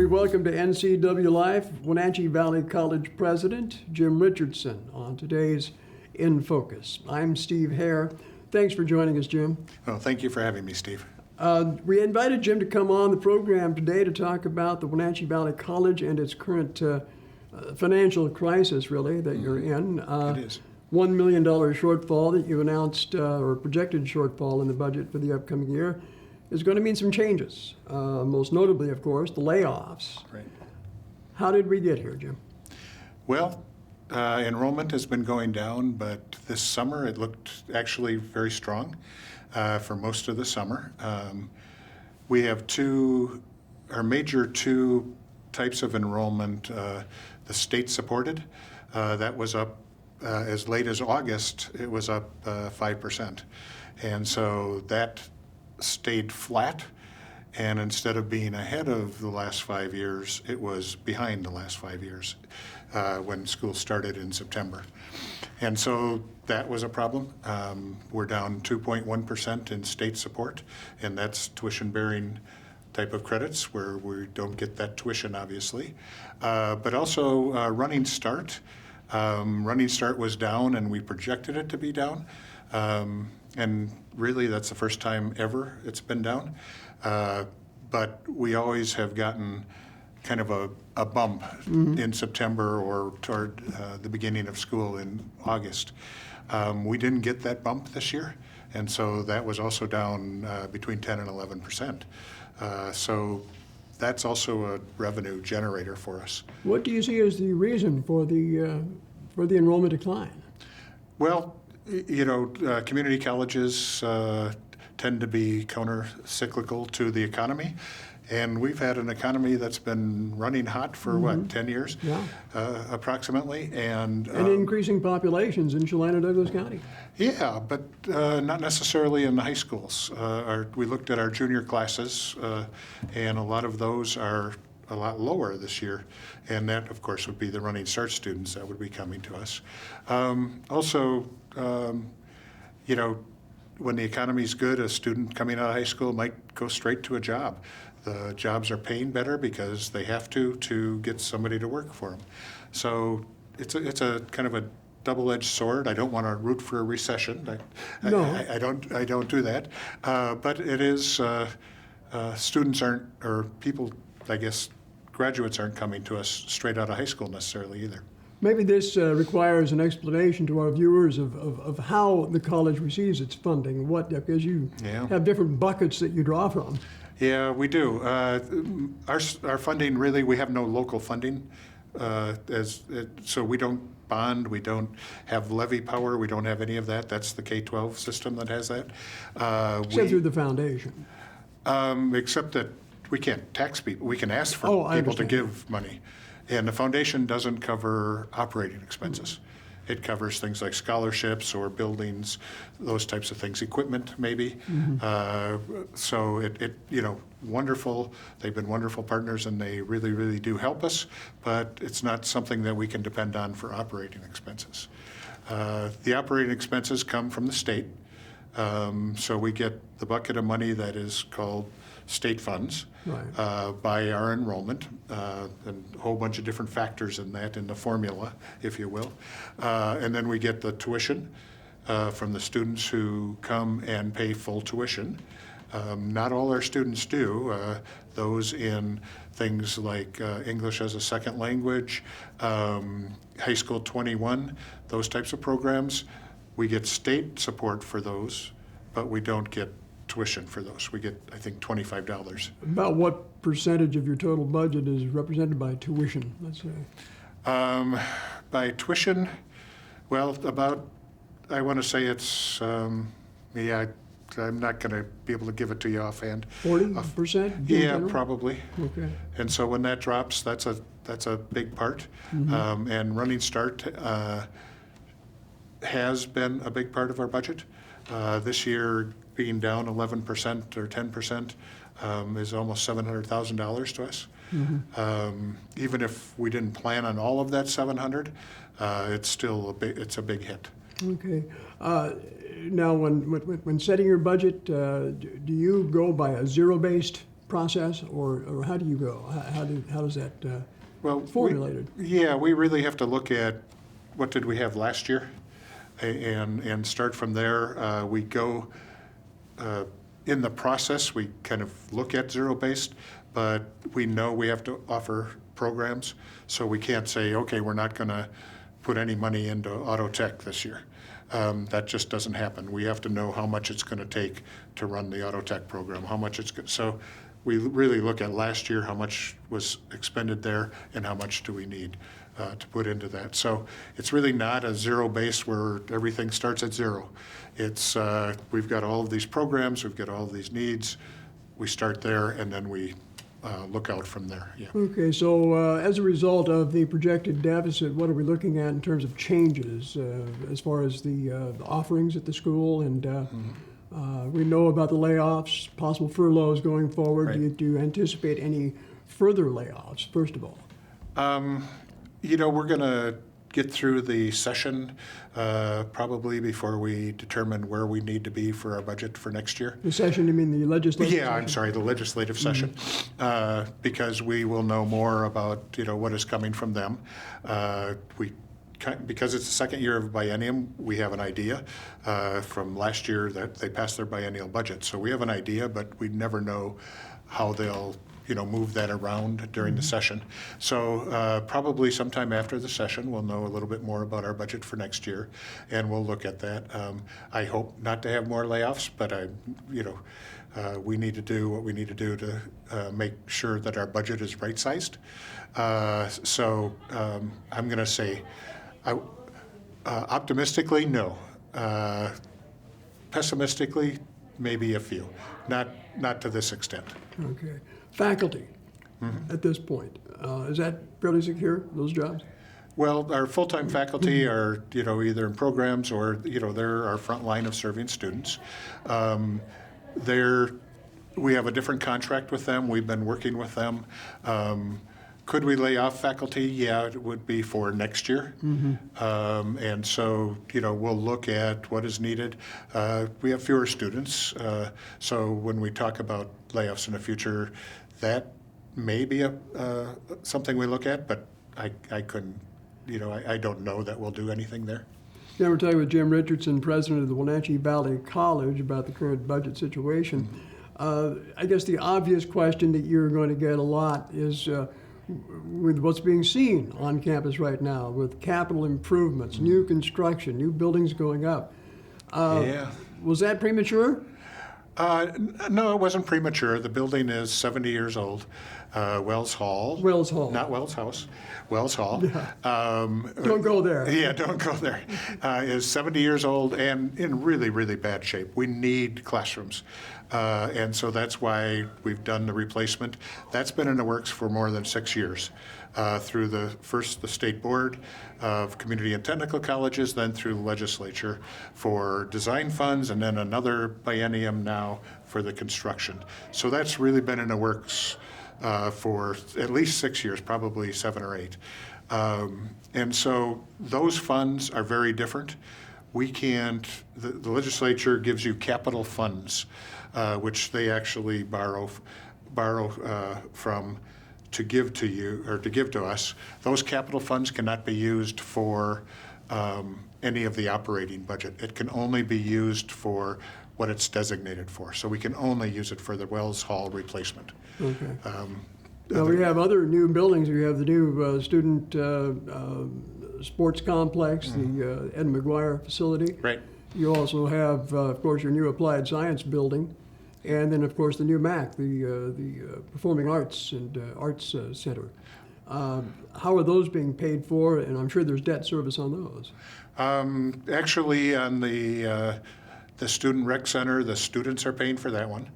welcome to NCW Live, Wenatchee Valley College President Jim Richardson on today's In Focus. I'm Steve Hare. Thanks for joining us, Jim. Well, thank you for having me, Steve. We invited Jim to come on the program today to talk about the Wenatchee Valley College and its current financial crisis, really, that you're in. It is. $1 million shortfall that you announced, or projected shortfall in the budget for the upcoming year, is going to mean some changes. Most notably, of course, the layoffs. Right. How did we get here, Jim? Well, enrollment has been going down, but this summer it looked actually very strong for most of the summer. We have our major two types of enrollment. The state-supported, that was up as late as August, it was up 5%. And so that stayed flat, and instead of being ahead of the last 5 years, it was behind the last 5 years when school started in September. And so that was a problem. We're down 2.1% in state support, and that's tuition-bearing type of credits where we don't get that tuition, obviously. But also Running Start. Running Start was down, and we projected it to be down. And really, that's the first time ever it's been down. But we always have gotten kind of a bump in September or toward the beginning of school in August. We didn't get that bump this year, and so that was also down between 10 and 11%. So that's also a revenue generator for us. What do you see as the reason for the enrollment decline? Well, you know, community colleges tend to be counter-cyclical to the economy, and we've had an economy that's been running hot for, 10 years? Yeah. Approximately, and increasing populations in Celina-Douglas County. Yeah, but not necessarily in the high schools. We looked at our junior classes, and a lot of those are a lot lower this year, and that, of course, would be the Running Start students that would be coming to us. Also, you know, when the economy's good, a student coming out of high school might go straight to a job. The jobs are paying better because they have to get somebody to work for them. So it's a kind of a double-edged sword. I don't want to root for a recession. I don't do that. But it is students aren't, or people, I guess, graduates aren't coming to us straight out of high school necessarily either. Maybe this requires an explanation to our viewers of how the college receives its funding, because you have different buckets that you draw from. Yeah, we do. Our funding, really, we have no local funding. So we don't bond, we don't have levy power, we don't have any of that. That's the K-12 system that has that. Except through the foundation. Except that we can't tax people. We can ask for people to give money. And the foundation doesn't cover operating expenses. It covers things like scholarships or buildings, those types of things, equipment maybe. So it wonderful. They've been wonderful partners, and they really, really do help us. But it's not something that we can depend on for operating expenses. The operating expenses come from the state. So we get the bucket of money that is called state funds by our enrollment, and a whole bunch of different factors in that, in the formula, if you will. And then we get the tuition from the students who come and pay full tuition. Not all our students do. Those in things like English as a second language, High School 21, those types of programs. We get state support for those, but we don't get tuition for those. We get, I think, $25. About what percentage of your total budget is represented by tuition, let's say? By tuition, well, about, I want to say it's, I'm not going to be able to give it to you offhand. 40%? Yeah, probably. Okay. And so when that drops, that's a big part. And Running Start has been a big part of our budget. This year, being down 11% or 10% is almost $700,000 to us. Even if we didn't plan on all of that 700, it's still a big hit. Okay. Now, when setting your budget, do you go by a zero-based process, or how do you go? How does that Well, formulated? we really have to look at what did we have last year, and start from there. We go in the process. We kind of look at zero-based, but we know we have to offer programs, so we can't say, okay, we're not going to put any money into auto tech this year. That just doesn't happen. We have to know how much it's going to take to run the auto tech program, how much it's going. So we really look at last year, how much was expended there, and how much do we need to put into that. So it's really not a zero base where everything starts at zero. It's we've got all of these programs, we've got all of these needs. We start there, and then we look out from there. Yeah. Okay, so as a result of the projected deficit, what are we looking at in terms of changes as far as the offerings at the school? And we know about the layoffs, possible furloughs going forward. Right. Do you anticipate any further layoffs, first of all? We're going to get through the session probably before we determine where we need to be for our budget for next year. The session, you mean the legislative Yeah, session? I'm sorry, the legislative session, because we will know more about, what is coming from them. Because it's the second year of biennium, we have an idea from last year that they passed their biennial budget. So we have an idea, but we never know how they'll move that around during the session. So probably sometime after the session, we'll know a little bit more about our budget for next year, and we'll look at that. I hope not to have more layoffs, but we need to do what we need to do to make sure that our budget is right-sized. So I'm going to say, optimistically, no. Pessimistically, maybe a few. Not to this extent. Okay. Faculty at this point, is that fairly secure, those jobs? Well, our full-time faculty are, either in programs or, they're our front line of serving students. We have a different contract with them. We've been working with them. Could we lay off faculty? Yeah, it would be for next year. And so, we'll look at what is needed. We have fewer students. So when we talk about layoffs in the future, that may be something we look at, but I couldn't, I don't know that we'll do anything there. Now we're talking with Jim Richardson, president of the Wenatchee Valley College, about the current budget situation. I guess the obvious question that you're going to get a lot is with what's being seen on campus right now, with capital improvements, new construction, new buildings going up. Yeah. Was that premature? No, it wasn't premature. The building is 70 years old. Wells Hall. Wells Hall. Not Wells House. Wells Hall. Don't go there. Yeah, don't go there. Is 70 years old and in really, really bad shape. We need classrooms. And so that's why we've done the replacement. That's been in the works for more than 6 years. Through the State Board of Community and Technical Colleges, then through the legislature for design funds, and then another biennium now for the construction. So that's really been in the works for at least 6 years, probably 7 or 8. And so those funds are very different. We can't, the legislature gives you capital funds, which they actually borrow from to give to you or to give to us. Those capital funds cannot be used for any of the operating budget. It can only be used for what it's designated for. So we can only use it for the Wells Hall replacement. Okay. Now we have other new buildings. We have the new student sports complex, the Ed McGuire facility. Right. You also have, of course, your new applied science building, and then, of course, the new MAC, the Performing Arts and Arts Center. How are those being paid for? And I'm sure there's debt service on those. Actually, on the student rec center, the students are paying for that one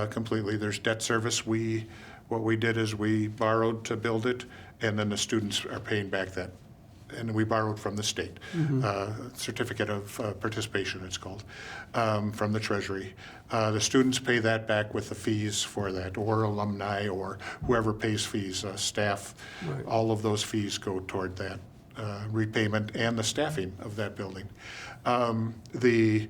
completely. There's debt service. What we did is we borrowed to build it, and then the students are paying back that. And we borrowed from the state, certificate of participation, it's called, from the Treasury. The students pay that back with the fees for that, or alumni, or whoever pays fees, staff. Right. All of those fees go toward that repayment and the staffing of that building. The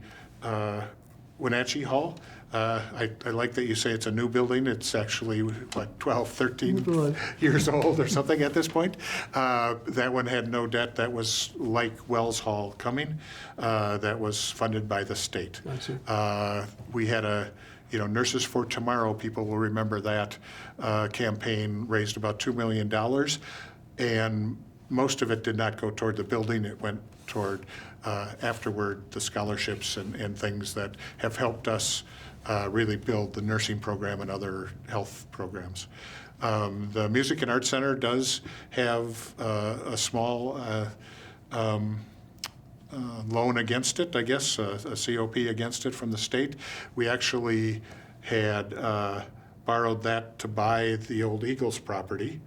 Wenatchee Hall, I like that you say it's a new building. It's actually, what, 12, 13 Right. years old or something at this point. That one had no debt. That was like Wells Hall coming. That was funded by the state. I see. We had Nurses for Tomorrow, people will remember that campaign, raised about $2 million. And most of it did not go toward the building. It went toward, afterward, the scholarships and things that have helped us really build the nursing program and other health programs. The Music and Arts Center does have a small loan against it, I guess, a COP against it from the state. We actually had borrowed that to buy the old Eagles property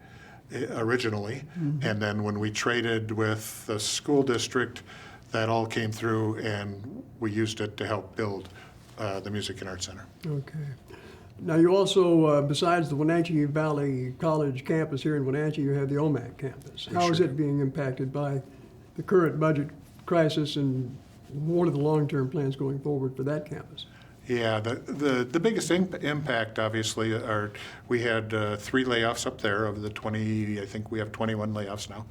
originally, and then when we traded with the school district, that all came through, and we used it to help build the Music and Arts Center. Okay. Now, you also, besides the Wenatchee Valley College campus here in Wenatchee, you have the Oldman Campus. How is sure it being impacted by the current budget crisis, and what are the long-term plans going forward for that campus? Yeah, the biggest impact, obviously, are we had 3 layoffs up there of the 20, I think we have 21 layoffs now.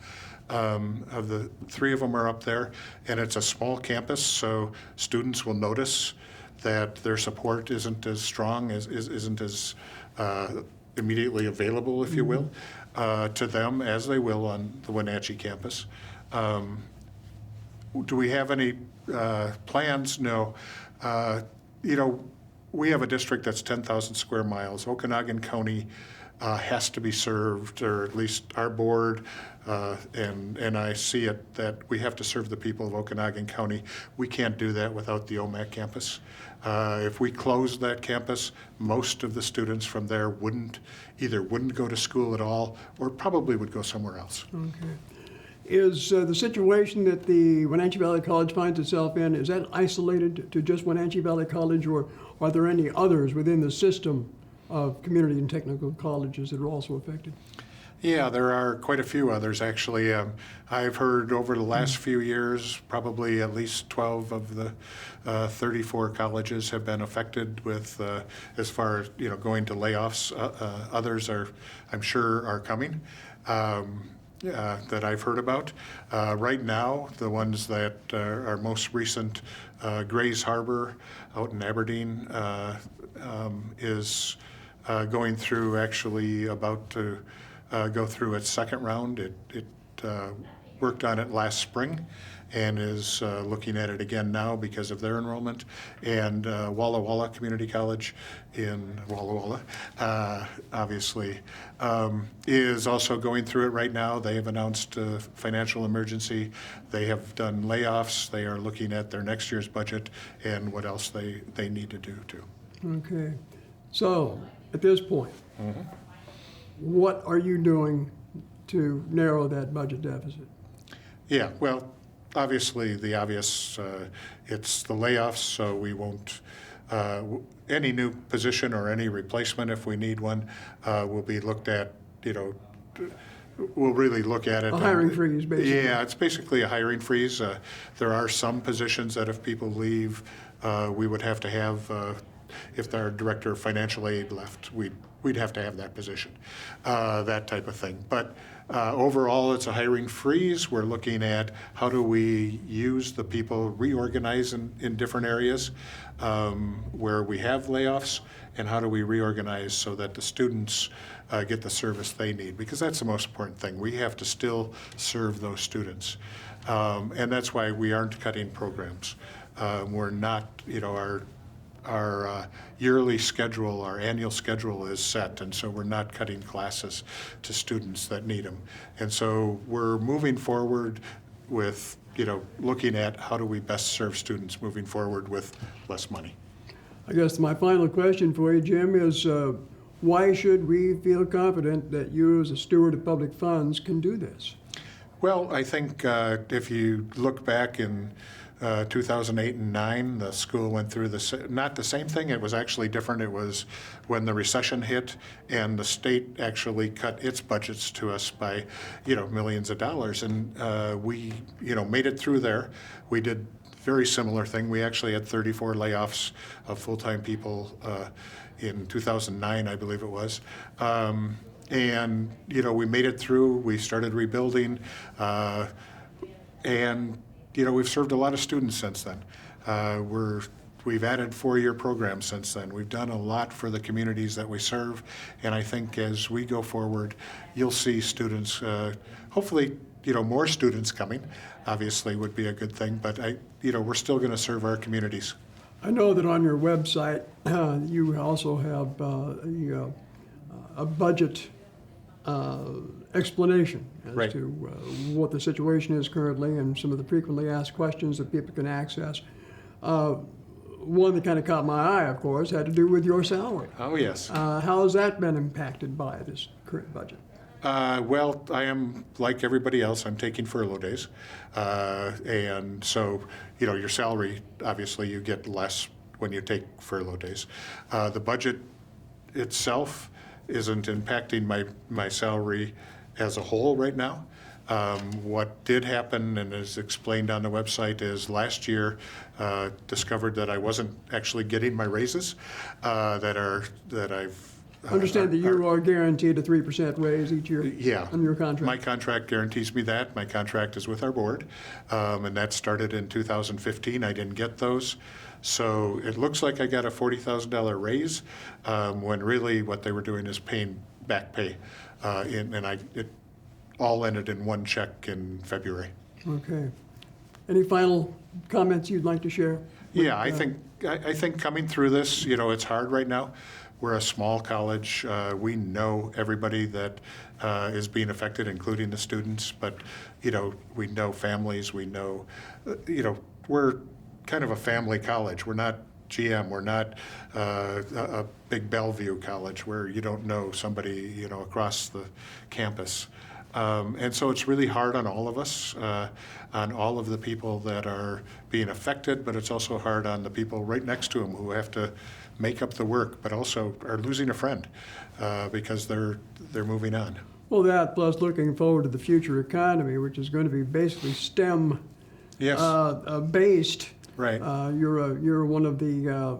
Of the 3 of them are up there, and it's a small campus, so students will notice that their support isn't as strong, isn't as immediately available, if you will, to them as they will on the Wenatchee campus. Do we have any plans? No. We have a district that's 10,000 square miles. Okanagan County has to be served, or at least our board, and I see it that we have to serve the people of Okanagan County. We can't do that without the OMAC campus. If we closed that campus, most of the students from there wouldn't go to school at all, or probably would go somewhere else. Okay. Is the situation that the Wenatchee Valley College finds itself in, is that isolated to just Wenatchee Valley College, or are there any others within the system of community and technical colleges that are also affected? Yeah, there are quite a few others, actually. I've heard over the last few years, probably at least 12 of the 34 colleges have been affected with, as far as, going to layoffs. Others I'm sure, are coming. That I've heard about. Right now, the ones that are most recent, Grays Harbor out in Aberdeen is going through, actually about to go through its second round. It worked on it last spring and is looking at it again now because of their enrollment. And Walla Walla Community College in Walla Walla, obviously, is also going through it right now. They have announced a financial emergency. They have done layoffs. They are looking at their next year's budget and what else they need to do too. Okay. So, at this point, what are you doing to narrow that budget deficit? Yeah, well, obviously, the obvious, it's the layoffs, so we won't, any new position or any replacement, if we need one, will be looked at, we'll really look at it. A hiring freeze, basically. Yeah, it's basically a hiring freeze. There are some positions that if people leave, we would have to have, if our director of financial aid left, we'd have to have that position, that type of thing. But overall, it's a hiring freeze. We're looking at how do we use the people, reorganize in different areas where we have layoffs, and how do we reorganize so that the students get the service they need, because that's the most important thing. We have to still serve those students. And that's why we aren't cutting programs. We're not, our yearly schedule, our annual schedule is set, and so we're not cutting classes to students that need them. And so we're moving forward with, looking at how do we best serve students moving forward with less money. I guess my final question for you, Jim, is why should we feel confident that you, as a steward of public funds, can do this? Well, I think if you look back in 2008 and 9, the school went through not the same thing. It was actually different. It was when the recession hit and the state actually cut its budgets to us by, millions of dollars. And we, made it through there. We did very similar thing. We actually had 34 layoffs of full-time people in 2009, I believe it was. And, we made it through. We started rebuilding. And, we've served a lot of students since then. We've added four-year programs since then. We've done a lot for the communities that we serve, and I think as we go forward, you'll see students, hopefully, more students coming, obviously would be a good thing, but we're still going to serve our communities. I know that on your website, you also have a budget explanation as Right. to what the situation is currently and some of the frequently asked questions that people can access. One that kind of caught my eye, of course, had to do with your salary. Oh, yes. How has that been impacted by this current budget? Well, I am, like everybody else, I'm taking furlough days. And so, your salary, obviously, you get less when you take furlough days. The budget itself isn't impacting my salary as a whole right now. What did happen and is explained on the website is last year discovered that I wasn't actually getting my raises that I've Understand that you are guaranteed a 3% raise each year yeah. on your contract. My contract guarantees me that. My contract is with our board, and that started in 2015. I didn't get those. So it looks like I got a $40,000 raise, when really what they were doing is paying back pay. It all ended in one check in February. Okay. Any final comments you'd like to share? Yeah, I think coming through this, it's hard right now. We're a small college. We know everybody that is being affected, including the students. But, we know families. We know, we're kind of a family college. We're not GM. We're not a big Bellevue college where you don't know somebody, across the campus. And so it's really hard on all of us, on all of the people that are being affected, but it's also hard on the people right next to them who have to make up the work, but also are losing a friend because they're moving on. Well, that plus looking forward to the future economy, which is going to be basically STEM Yes. Based. Right. You're one of the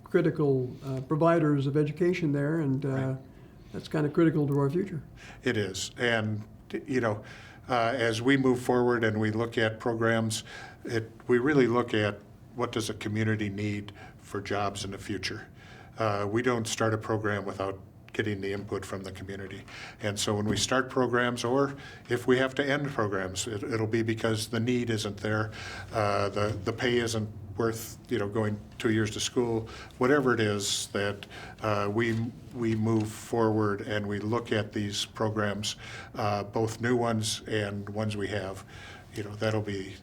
critical providers of education there, and Right. that's kind of critical to our future. It is. And, as we move forward and we look at programs, we really look at what does a community need for jobs in the future. We don't start a program without getting the input from the community. And so when we start programs, or if we have to end programs, it'll be because the need isn't there, the pay isn't worth going 2 years to school, whatever it is that we move forward and we look at these programs, both new ones and ones we have, that'll be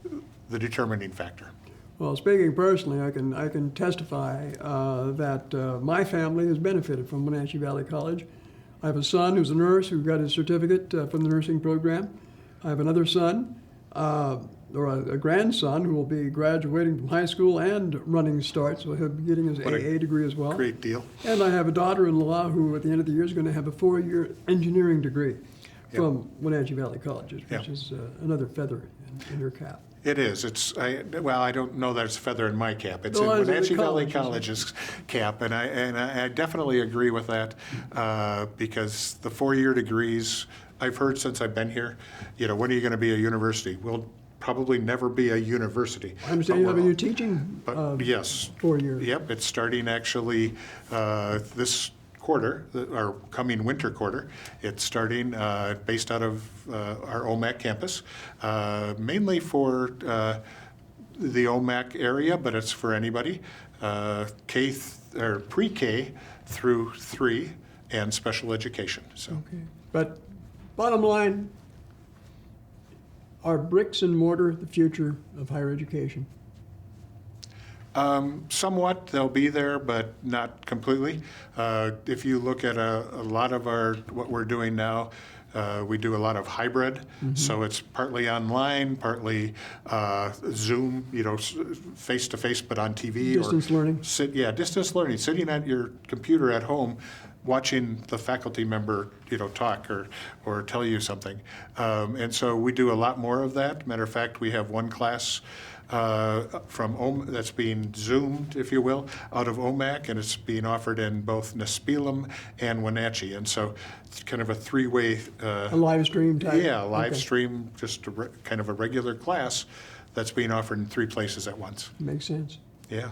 the determining factor. Well, speaking personally, I can testify that my family has benefited from Wenatchee Valley College. I have a son who's a nurse who got his certificate from the nursing program. I have another son, or a grandson, who will be graduating from high school and running start, so he'll be getting his What a AA degree as well. Great deal. And I have a daughter-in-law who, at the end of the year, is going to have a 4-year engineering degree from Wenatchee Valley Colleges, which is another feather in your cap. It is. I don't know that it's a feather in my cap. It's No, in it's in the Wenatchee Valley college's. College's cap, and I definitely agree with that because the 4-year degrees, I've heard since I've been here, when are you going to be a university? We'll probably never be a university. I understand you have a new teaching But yes. 4 years. Yep, it's starting actually this quarter, our coming winter quarter. It's starting based out of our Oldman Campus, mainly for the OMAC area, but it's for anybody, pre-K through 3 and special education. So. Okay. But bottom line, are bricks and mortar the future of higher education? Somewhat, they'll be there, but not completely. If you look at a lot of what we're doing now, we do a lot of hybrid, so it's partly online, partly Zoom, face-to-face, but on TV. Distance learning? Distance learning, sitting at your computer at home, watching the faculty member, talk or tell you something. And so we do a lot more of that. Matter of fact, we have one class that's being Zoomed, if you will, out of OMAC, and it's being offered in both Nispelum and Wenatchee. And so it's kind of a three-way. A live stream type? Yeah, live Okay. stream, just kind of a regular class that's being offered in 3 places at once. Makes sense. Yeah.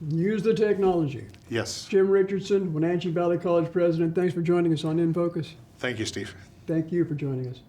Use the technology. Yes. Jim Richardson, Wenatchee Valley College President, thanks for joining us on In Focus. Thank you, Steve. Thank you for joining us.